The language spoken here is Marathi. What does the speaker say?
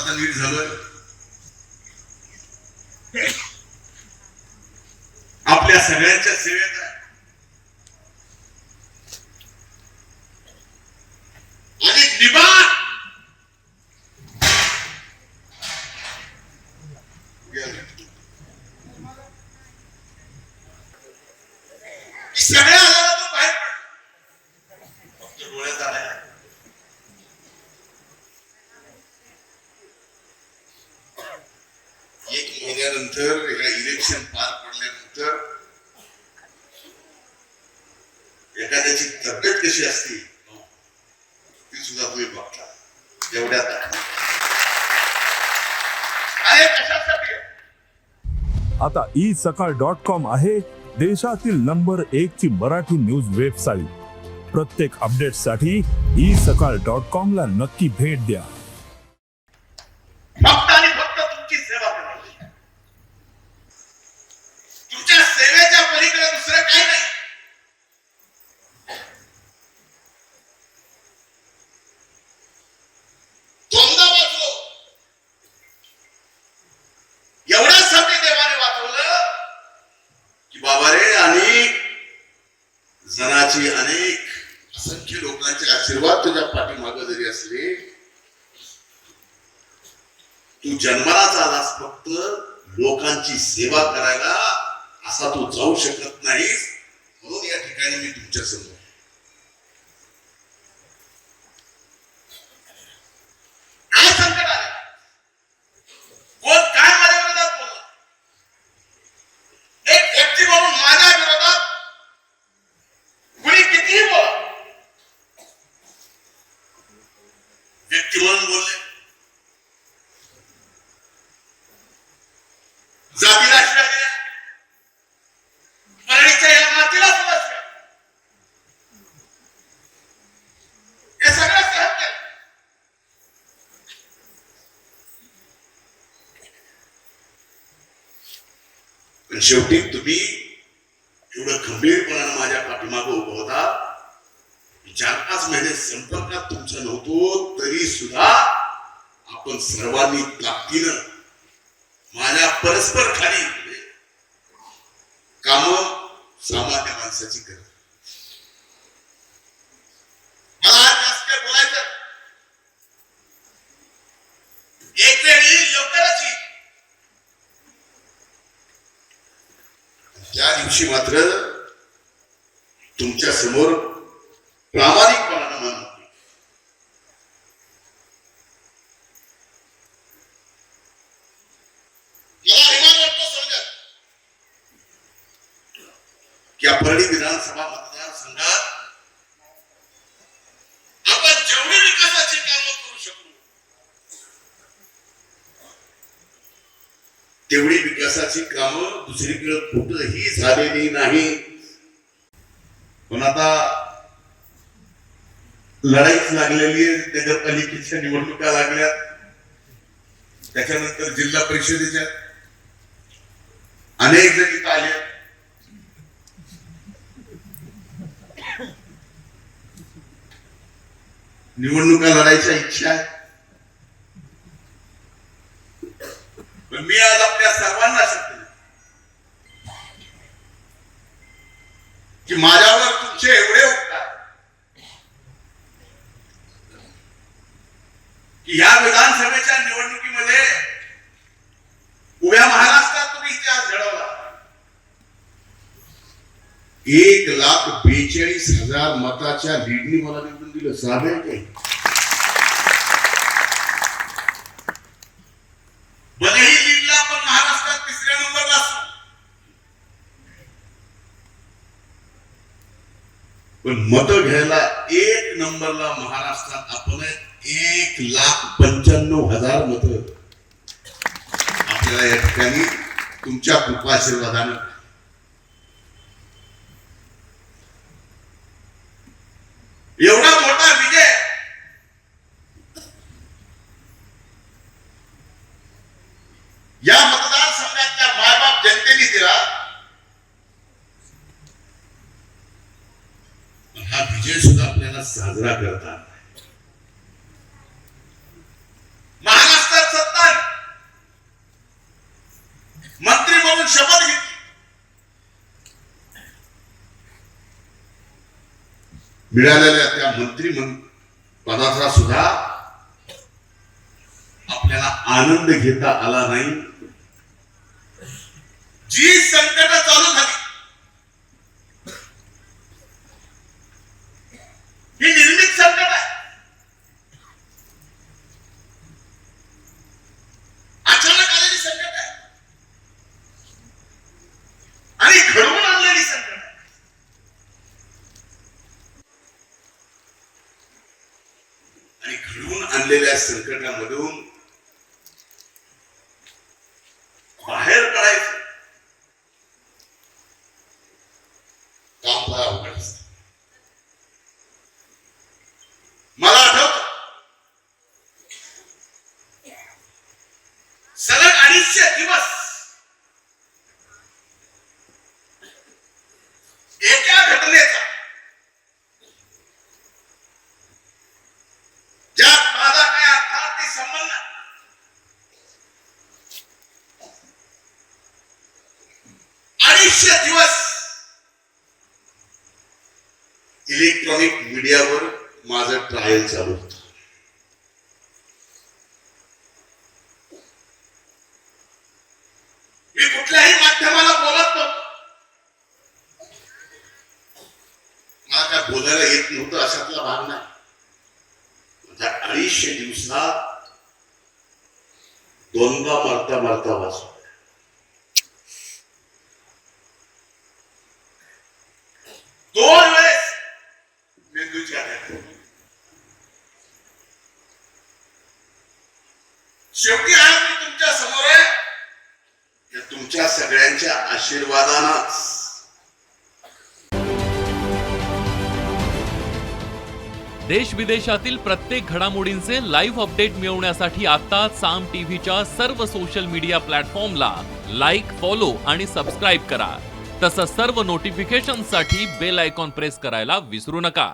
आता नीट झालं. आपल्या सगळ्यांच्या सेवेत आहे. आणि निबाण सगळ्या आजारातून बाहेर पडला. फक्त डोळ्यात आलाय. एक महिन्यानंतर इलेक्शन पार पडल्यानंतर एखाद्याची तब्येत कशी असते ती सुद्धा तुम्ही बघता. एवढ्यात कशासाठी आता isakal.com आहे देशातील नंबर 1 ची मराठी न्यूज वेबसाईट. प्रत्येक अपडेटसाठी isakal.com ला नक्की भेट द्या. फक्त आणि फक्त तुमची सेवा करायची. तुमच्या सेवेच्या पलीकडे दुसरं काही नाही. दोनदा वाचलो. एवढ्यासाठी देवाने वाचवलं की बाबा रे, अनेक जनाची अनेक असंख्य लोकांचे आशीर्वाद तुझ्या पाठीमागे जरी असले, तू जन्मालाच आलास फक्त लोकांची सेवा करायला. असा तू जाऊ शकत नाहीस. म्हणून या ठिकाणी मी तुमच्या समोर काय संकट आले, कोण काय माझ्या विरोधात बोलला, एक व्यक्ती म्हणून माझ्या विरोधात कुणी कितीही बोला, व्यक्ती म्हणून बोलले, जातीला शिव्या दिल्या, परळीच्या या मातीला सुद्धा शिव्या, हे सगळं सहन केलं. पण शेवटी तुम्ही एवढं खंबीरपणानं माझ्या पाठीमागे उभं होता. 4-5 महिने संपर्कात तुमच्या नव्हतो तरी सुद्धा आपण सर्वांनी ताकदीनं माझ्या परस्पर खाली काम सामान्य माणसाची करत. मला जास्त काय बोलायचं, एक वेळ येईल लवकरच येईल. त्या दिवशी मात्र तुमच्या समोर प्रामाणिकपणानं मान होती. मला अभिमान वाटतो सांगत की परळी विधानसभा मतदारसंघात आपण जेवढी विकासाची कामं करू शकलो तेवढी विकासाची कामं दुसरीकडे कुठेही झालेली नाही. पण आता लढाईच लागलेली आहे. नगरपालिकेच्या निवडणुका लागल्या, त्याच्यानंतर जिल्हा परिषदेच्या अनेक जण इथं आले. निवडणुका लढायच्या इच्छा आहे. पण मी आज आपल्या सर्वांना सांगतो की माझ्यावर तुमचे एवढे उपकार की या विधानसभेच्या निवडणुकीमध्ये उभ्या महाराष्ट्रात तुम्ही इतिहास घडवला. 1,42,000 मताच्या लीडनी मला निवडून दिलं. साधे काही भलेही लीडला पण महाराष्ट्रात 3ऱ्या नंबरला असतो. पण मत घ्यायला 1 नंबरला महाराष्ट्रात आपण 1,95,000 मत आपल्याला या ठिकाणी तुमच्या कृपा आशीर्वादानं एवढा मोठा विजय या मतदारसंघातल्या मायबाप जनतेने दिला. हा विजय सुद्धा आपल्याला साजरा करतात. महाराष्ट्रात मिळालेल्या त्या मंत्री पदाचा सुद्धा आपल्याला आनंद घेता आला नाही. जी संकट चालू झाली ही निर्मित संकट आहे. अचानक आलेली संकट आहे आणि घडवून आणलेली संकट आहे. आणि घडवून आणलेल्या संकटामधून बाहेर पडायचं काम फार अवघड असतं. मला आठवतं सलग 250 दिवस एका घटनेचा ज्यात माझा काय अर्थार्थी संबंध नाही. 250 दिवस इलेक्ट्रॉनिक मीडियावर माझं ट्रायल चालू होतं. मी कुठल्याही माध्यमाला बोलत नव्हतो. मला काय बोलायला येत नव्हतं अशातला भाग नाही. त्या 250 दिवसात दोनदा मरता वाचलो. दोन वेळेस मेंदूची अटॅक. शेवटी आज मी तुमच्या समोर आहे या तुमच्या सगळ्यांच्या आशीर्वादानंच. देश विदेशातील प्रत्येक घडामोडींचे लाईव्ह अपडेट मिळवण्यासाठी आता साम टीव्हीच्या सर्व सोशल मीडिया प्लॅटफॉर्मला लाईक, फॉलो आणि सबस्क्राईब करा. तसंच सर्व नोटिफिकेशनसाठी बेल आयकॉन प्रेस करायला विसरू नका.